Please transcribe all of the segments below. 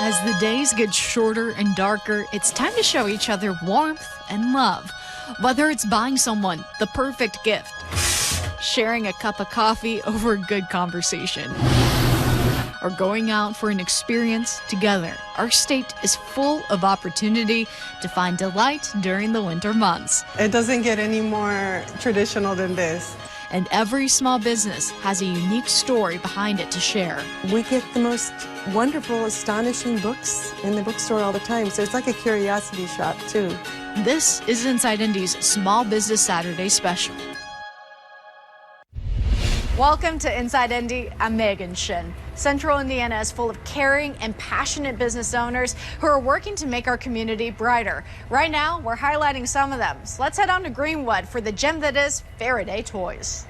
As the days get shorter and darker, it's time to show each other warmth and love. Whether it's buying someone the perfect gift, sharing a cup of coffee over a good conversation, or going out for an experience together, our state is full of opportunity to find delight during the winter months. It doesn't get any more traditional than this. And every small business has a unique story behind it to share. We get the most wonderful, astonishing books in the bookstore all the time, so it's like a curiosity shop, too. This is Inside Indy's Small Business Saturday special. Welcome to Inside Indy. I'm Megan Shin. Central Indiana is full of caring and passionate business owners who are working to make our community brighter. Right now, we're highlighting some of them. So let's head on to Greenwood for the gem that is Faraday Toys.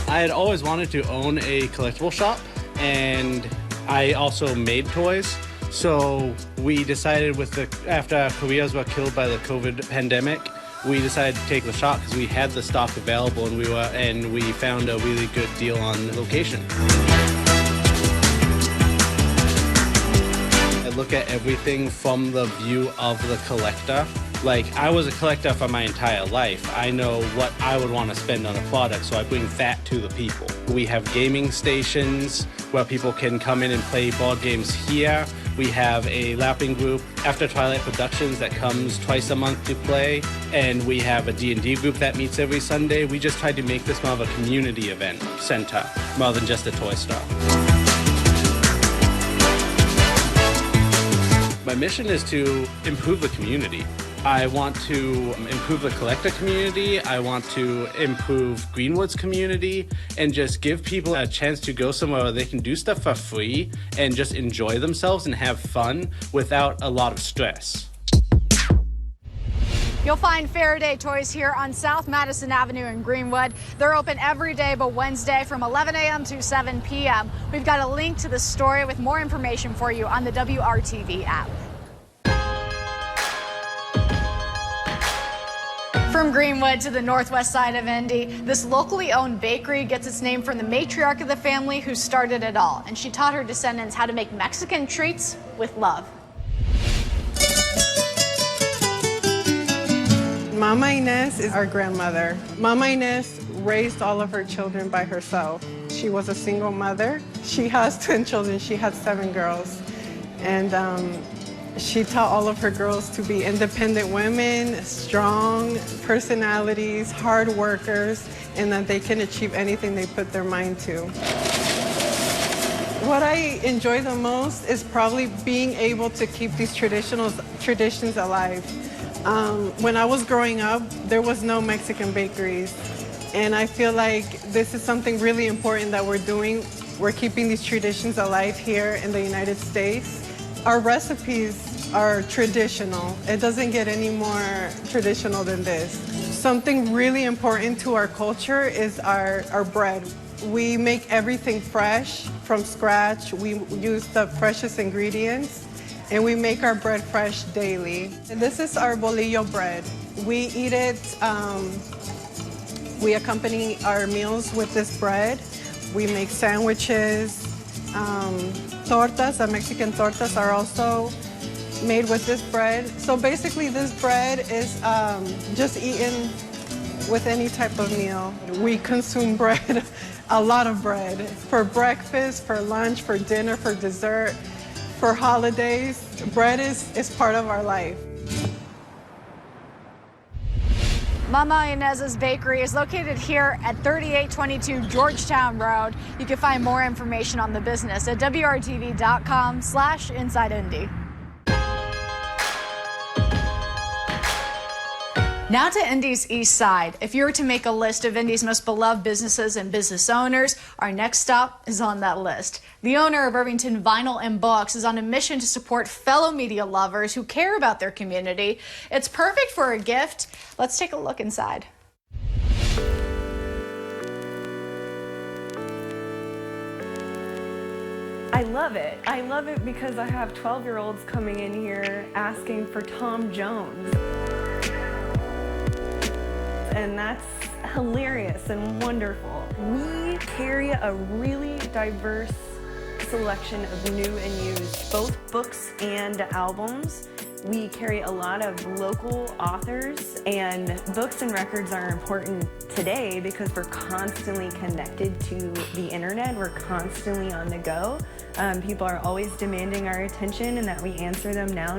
I had always wanted to own a collectible shop, and I also made toys. So we decided after Koreans were killed by the COVID pandemic, we decided to take the shop because we had the stock available and we found a really good deal on the location. I look at everything from the view of the collector. Like, I was a collector for my entire life. I know what I would want to spend on a product, so I bring that to the people. We have gaming stations where people can come in and play board games here. We have a lapping group, After Twilight Productions, that comes twice a month to play. And we have a D&D group that meets every Sunday. We just tried to make this more of a community event center, more than just a toy store. My mission is to improve the community. I want to improve the collector community. I want to improve Greenwood's community and just give people a chance to go somewhere where they can do stuff for free and just enjoy themselves and have fun without a lot of stress. You'll find Faraday Toys here on South Madison Avenue in Greenwood. They're open every day but Wednesday from 11 a.m. to 7 p.m. We've got a link to the story with more information for you on the WRTV app. From Greenwood to the northwest side of Indy, this locally owned bakery gets its name from the matriarch of the family who started it all, and she taught her descendants how to make Mexican treats with love. Mama Inez is our grandmother. Mama Inez raised all of her children by herself. She was a single mother. She has 10 children. She had 7 girls. And she taught all of her girls to be independent women, strong personalities, hard workers, and that they can achieve anything they put their mind to. What I enjoy the most is probably being able to keep these traditions alive. When I was growing up, there was no Mexican bakeries, and I feel like this is something really important that we're doing. We're keeping these traditions alive here in the United States. Our recipes are traditional. It doesn't get any more traditional than this. Something really important to our culture is our bread. We make everything fresh from scratch. We use the freshest ingredients, and we make our bread fresh daily. And this is our bolillo bread. We eat it, we accompany our meals with this bread. We make sandwiches. Tortas, the Mexican tortas, are also made with this bread. So basically this bread is just eaten with any type of meal. We consume bread, a lot of bread, for breakfast, for lunch, for dinner, for dessert, for holidays. Bread is part of our life. Mama Inez's Bakery is located here at 3822 Georgetown Road. You can find more information on the business at WRTV.com/InsideIndy. Now to Indy's east side. If you were to make a list of Indy's most beloved businesses and business owners, our next stop is on that list. The owner of Irvington Vinyl and Books is on a mission to support fellow media lovers who care about their community. It's perfect for a gift. Let's take a look inside. I love it. I love it because I have 12-year-olds coming in here asking for Tom Jones. And that's hilarious and wonderful. We carry a really diverse selection of new and used, both books and albums. We carry a lot of local authors, and books and records are important today because we're constantly connected to the internet. We're constantly on the go. People are always demanding our attention and that we answer them now.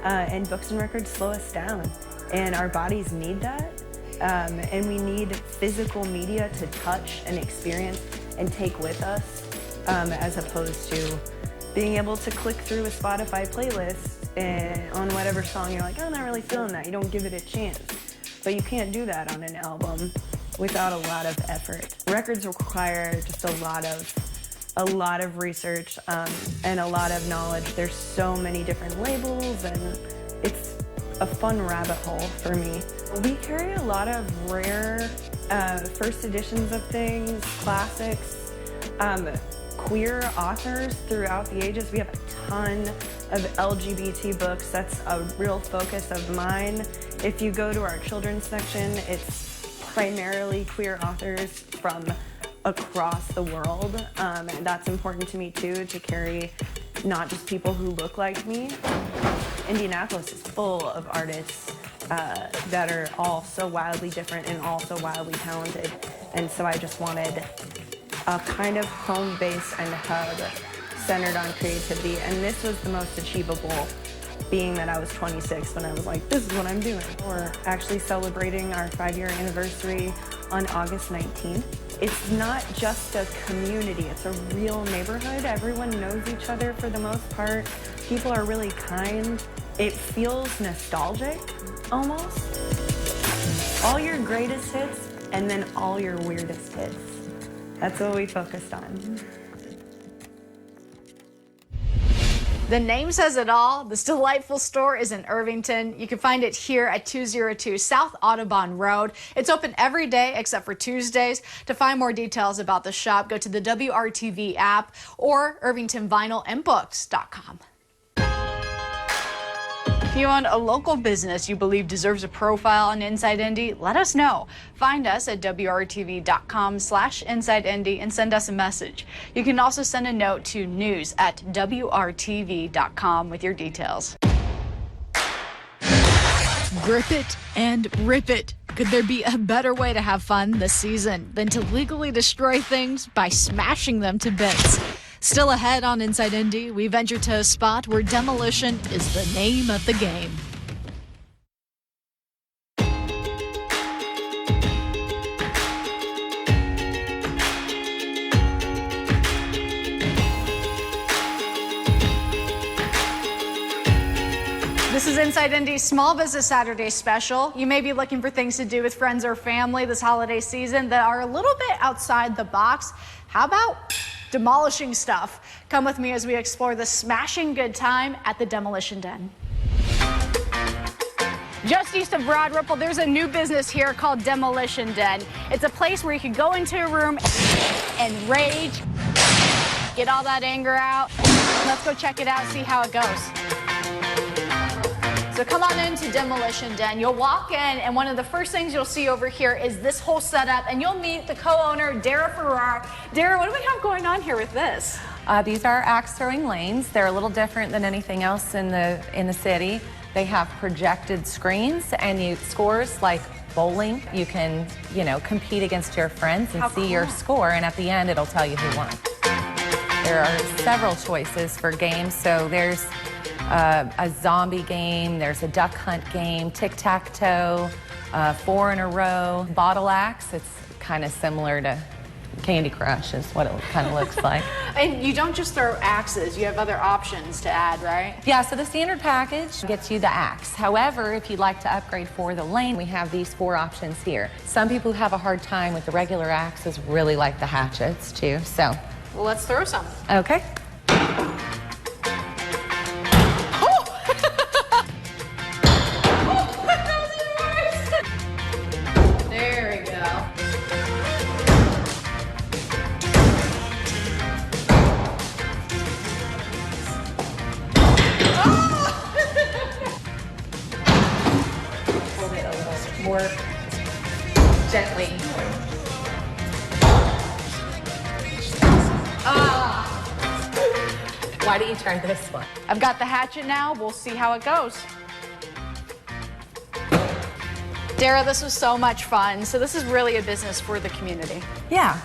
And books and records slow us down, and our bodies need that. And we need physical media to touch and experience and take with us, as opposed to being able to click through a Spotify playlist on whatever song you're like, oh, I'm not really feeling that. You don't give it a chance. But you can't do that on an album without a lot of effort. Records require just a lot of research and a lot of knowledge. There's so many different labels, and it's a fun rabbit hole for me. We carry a lot of rare first editions of things, classics, queer authors throughout the ages. We have a ton of LGBT books. That's a real focus of mine. If you go to our children's section, it's primarily queer authors from across the world. And that's important to me too, to carry not just people who look like me. Indianapolis is full of artists that are all so wildly different and all so wildly talented. And so I just wanted a kind of home base and hub centered on creativity. And this was the most achievable, being that I was 26 when I was like, this is what I'm doing. We're actually celebrating our 5-year anniversary on August 19th. It's not just a community, it's a real neighborhood. Everyone knows each other for the most part. People are really kind. It feels nostalgic, almost. All your greatest hits and then all your weirdest hits. That's what we focused on. The name says it all. This delightful store is in Irvington. You can find it here at 202 South Audubon Road. It's open every day except for Tuesdays. To find more details about the shop, go to the WRTV app or irvingtonvinylandbooks.com. If you own a local business you believe deserves a profile on Inside Indy, let us know. Find us at WRTV.com/InsideIndy and send us a message. You can also send a note to news@WRTV.com with your details. Grip it and rip it. Could there be a better way to have fun this season than to legally destroy things by smashing them to bits? Still ahead on Inside Indy, we venture to a spot where demolition is the name of the game. This is Inside Indy's Small Business Saturday special. You may be looking for things to do with friends or family this holiday season that are a little bit outside the box. How about demolishing stuff? Come with me as we explore the smashing good time at the Demolition Den. Just east of Broad Ripple, there's a new business here called Demolition Den. It's a place where you can go into a room and rage, get all that anger out. Let's go check it out, see how it goes. So come on into Demolition Den. You'll walk in, and one of the first things you'll see over here is this whole setup, and you'll meet the co-owner, Dara Ferrar. Dara, what do we have going on here with this? These are axe throwing lanes. They're a little different than anything else in the city. They have projected screens and scores like bowling. You can, compete against your friends and see your score, and at the end it'll tell you who won. There are several choices for games. So there's a zombie game, there's a duck hunt game, tic-tac-toe, 4 in a row, bottle axe. It's kind of similar to Candy Crush is what it kind of looks like. And you don't just throw axes, you have other options to add, right? Yeah, so the standard package gets you the axe. However, if you'd like to upgrade for the lane, we have these 4 options here. Some people who have a hard time with the regular axes really like the hatchets too, so. Well, let's throw some. Okay. gently. Why don't you try this one? I've got the hatchet now. We'll see how it goes. Dara, this was so much fun. So this is really a business for the community. Yeah,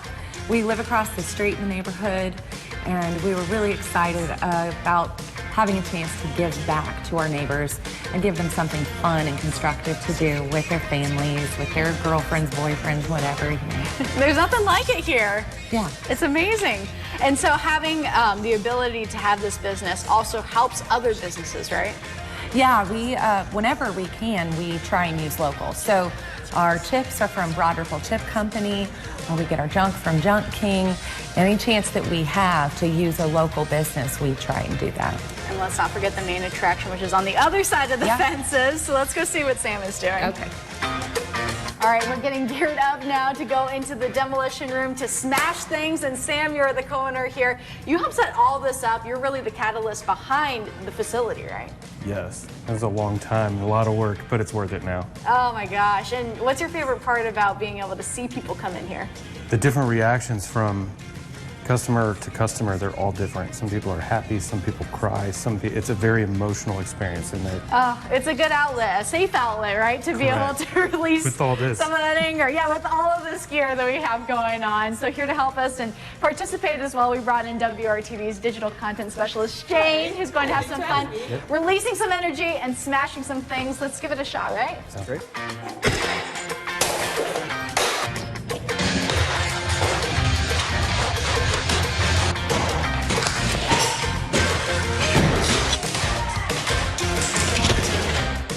we live across the street in the neighborhood, and we were really excited about having a chance to give back to our neighbors and give them something fun and constructive to do with their families, with their girlfriends, boyfriends, whatever. There's nothing like it here. Yeah. It's amazing. And so having the ability to have this business also helps other businesses, right? Yeah, we, whenever we can, we try and use local. So our chips are from Broad Ripple Chip Company. We get our junk from Junk King. Any chance that we have to use a local business, we try and do that. And let's not forget the main attraction, which is on the other side of the fences. So let's go see what Sam is doing. Okay. All right, we're getting geared up now to go into the demolition room to smash things. And Sam, you're the co-owner here. You helped set all this up. You're really the catalyst behind the facility, right? Yes, it was a long time, a lot of work, but it's worth it now. Oh my gosh. And what's your favorite part about being able to see people come in here? The different reactions from customer to customer, they're all different. Some people are happy, some people cry, it's a very emotional experience in there. Oh, it's a good outlet, a safe outlet, right? To be able to release With all this. some of that anger. Yeah, with all of this gear that we have going on. So here to help us and participate as well, we brought in WRTV's digital content specialist, Shane, who's going to have some fun releasing some energy and smashing some things. Let's give it a shot, right? Sounds great.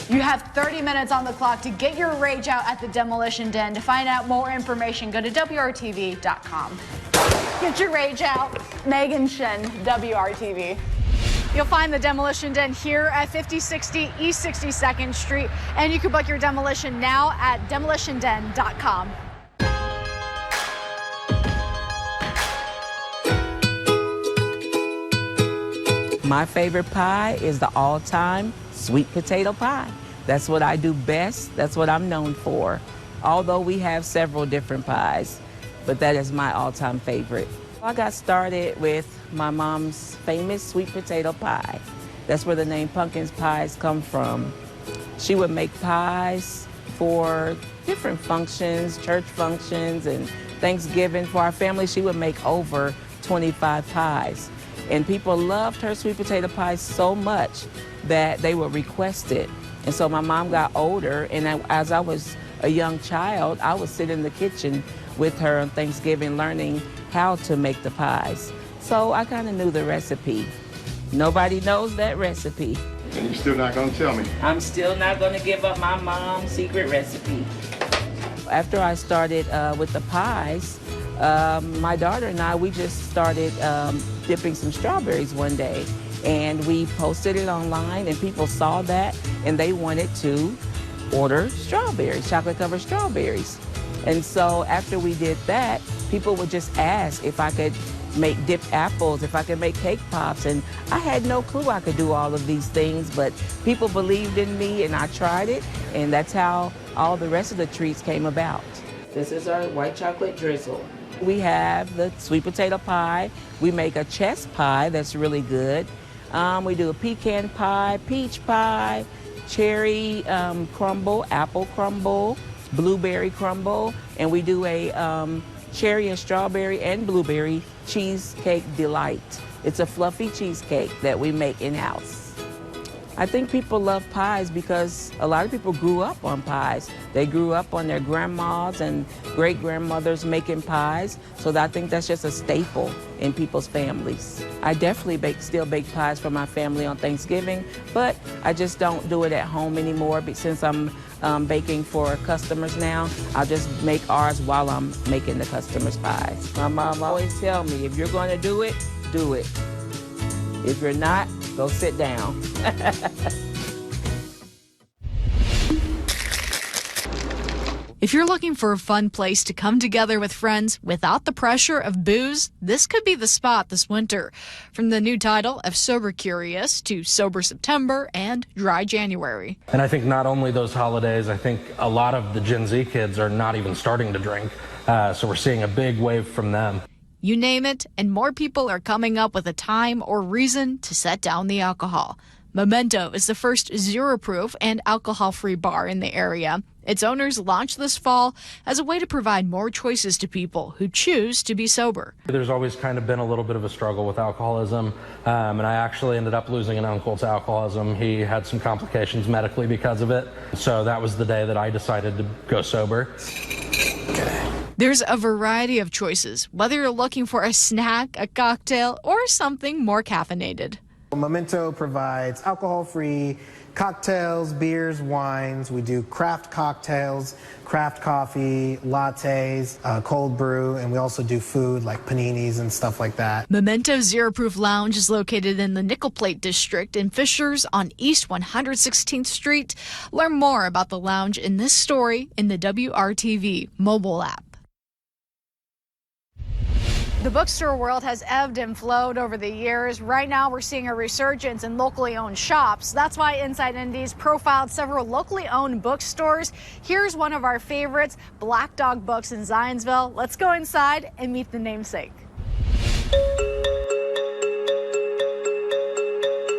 You have 30 minutes on the clock to get your rage out at the Demolition Den. To find out more information, go to WRTV.com. Get your rage out. Megan Shen, WRTV. You'll find the Demolition Den here at 5060 East 62nd Street, and you can book your demolition now at demolitionden.com. My favorite pie is the all-time sweet potato pie. That's what I do best. That's what I'm known for. Although we have several different pies, but that is my all-time favorite. I got started with my mom's famous sweet potato pie. That's where the name Pumpkin's Pies come from. She would make pies for different functions, church functions, and Thanksgiving. For our family, she would make over 25 pies. And people loved her sweet potato pie so much that they would request it. And so my mom got older, and as I was a young child, I would sit in the kitchen with her on Thanksgiving learning how to make the pies. So I kind of knew the recipe. Nobody knows that recipe. And you're still not going to tell me? I'm still not going to give up my mom's secret recipe. After I started with the pies, my daughter and I, we just started dipping some strawberries one day. And we posted it online, and people saw that, and they wanted to order strawberries, chocolate-covered strawberries. And so after we did that, people would just ask if I could make dipped apples, if I could make cake pops, and I had no clue I could do all of these things, but people believed in me, and I tried it, and that's how all the rest of the treats came about. This is our white chocolate drizzle. We have the sweet potato pie. We make a chess pie that's really good. We do a pecan pie, peach pie, cherry crumble, apple crumble, blueberry crumble, and we do a cherry and strawberry and blueberry cheesecake delight. It's a fluffy cheesecake that we make in-house. I think people love pies because a lot of people grew up on pies. They grew up on their grandmas and great-grandmothers making pies, so I think that's just a staple in people's families. I definitely still bake pies for my family on Thanksgiving, but I just don't do it at home anymore. Since I'm baking for customers now, I'll just make ours while I'm making the customers' pies. My mom always tells me, if you're going to do it, do it. If you're not, go sit down. If you're looking for a fun place to come together with friends without the pressure of booze, this could be the spot this winter. From the new title of Sober Curious to Sober September and Dry January. And I think not only those holidays, I think a lot of the Gen Z kids are not even starting to drink. So we're seeing a big wave from them. You name it, and more people are coming up with a time or reason to set down the alcohol. Memento is the first zero-proof and alcohol-free bar in the area. Its owners launched this fall as a way to provide more choices to people who choose to be sober. There's always kind of been a little bit of a struggle with alcoholism, and I actually ended up losing an uncle to alcoholism. He had some complications medically because of it, so that was the day that I decided to go sober. There's a variety of choices, whether you're looking for a snack, a cocktail, or something more caffeinated. Memento provides alcohol-free cocktails, beers, wines. We do craft cocktails, craft coffee, lattes, cold brew, and we also do food like paninis and stuff like that. Memento Zero Proof Lounge is located in the Nickel Plate District in Fishers on East 116th Street. Learn more about the lounge in this story in the WRTV mobile app. The bookstore world has ebbed and flowed over the years. Right now, we're seeing a resurgence in locally owned shops. That's why Inside Indy's profiled several locally owned bookstores. Here's one of our favorites, Black Dog Books in Zionsville. Let's go inside and meet the namesake.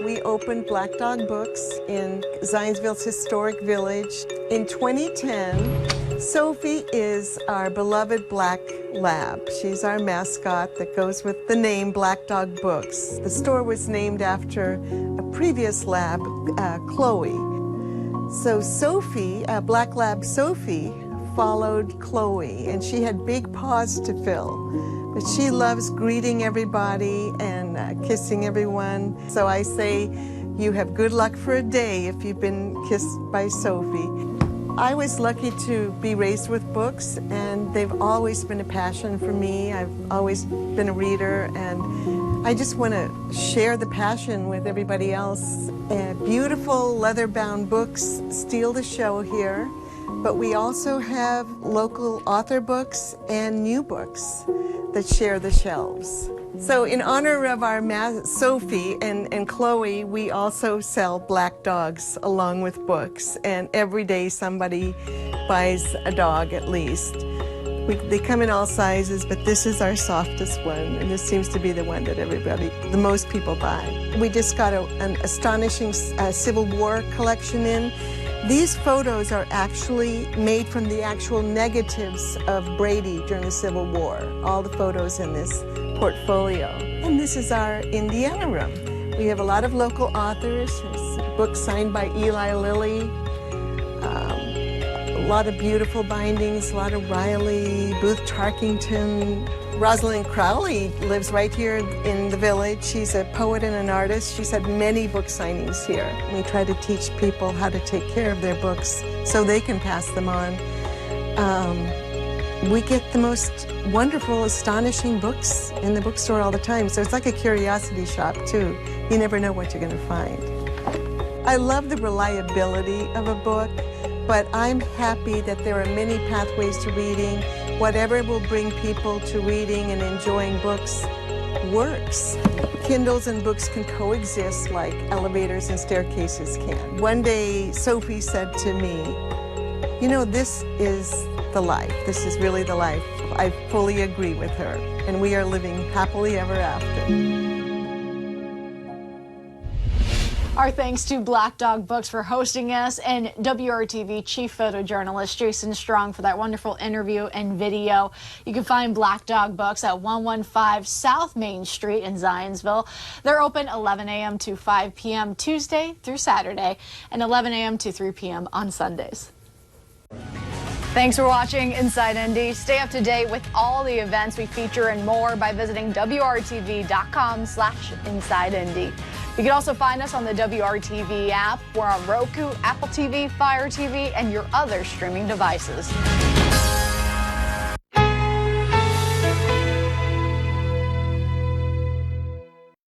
We opened Black Dog Books in Zionsville's historic village. In 2010, Sophie is our beloved black lab. She's our mascot that goes with the name Black Dog Books. The store was named after a previous lab, Chloe. So Sophie, Black Lab Sophie, followed Chloe, and she had big paws to fill. But she loves greeting everybody and kissing everyone. So I say, you have good luck for a day if you've been kissed by Sophie. I was lucky to be raised with books, and they've always been a passion for me. I've always been a reader, and I just want to share the passion with everybody else. Beautiful leather-bound books steal the show here, but we also have local author books and new books that share the shelves. So in honor of our Sophie and Chloe, we also sell black dogs along with books, and every day somebody buys a dog at least. They come in all sizes, but this is our softest one, and this seems to be the one that the most people buy. We just got an astonishing Civil War collection in. These photos are actually made from the actual negatives of Brady during the Civil War. All the photos in this portfolio. And this is our Indiana room. We have a lot of local authors. There's books signed by Eli Lilly. A lot of beautiful bindings, a lot of Riley, Booth Tarkington. Rosalind Crowley lives right here in the village. She's a poet and an artist. She's had many book signings here. We try to teach people how to take care of their books so they can pass them on. We get the most wonderful, astonishing books in the bookstore all the time. So it's like a curiosity shop, too. You never know what you're going to find. I love the reliability of a book, but I'm happy that there are many pathways to reading. Whatever will bring people to reading and enjoying books works. Kindles and books can coexist like elevators and staircases can. One day, Sophie said to me, you know, this is the life. This is really the life. I fully agree with her, and we are living happily ever after. Our thanks to Black Dog Books for hosting us, and WRTV Chief Photojournalist Jason Strong for that wonderful interview and video. You can find Black Dog Books at 115 South Main Street in Zionsville. They're open 11 a.m. to 5 p.m. Tuesday through Saturday, and 11 a.m. to 3 p.m. on Sundays. Thanks for watching Inside Indy. Stay up to date with all the events we feature and more by visiting WRTV.com/InsideIndy. You can also find us on the WRTV app. We're on Roku, Apple TV, Fire TV, and your other streaming devices.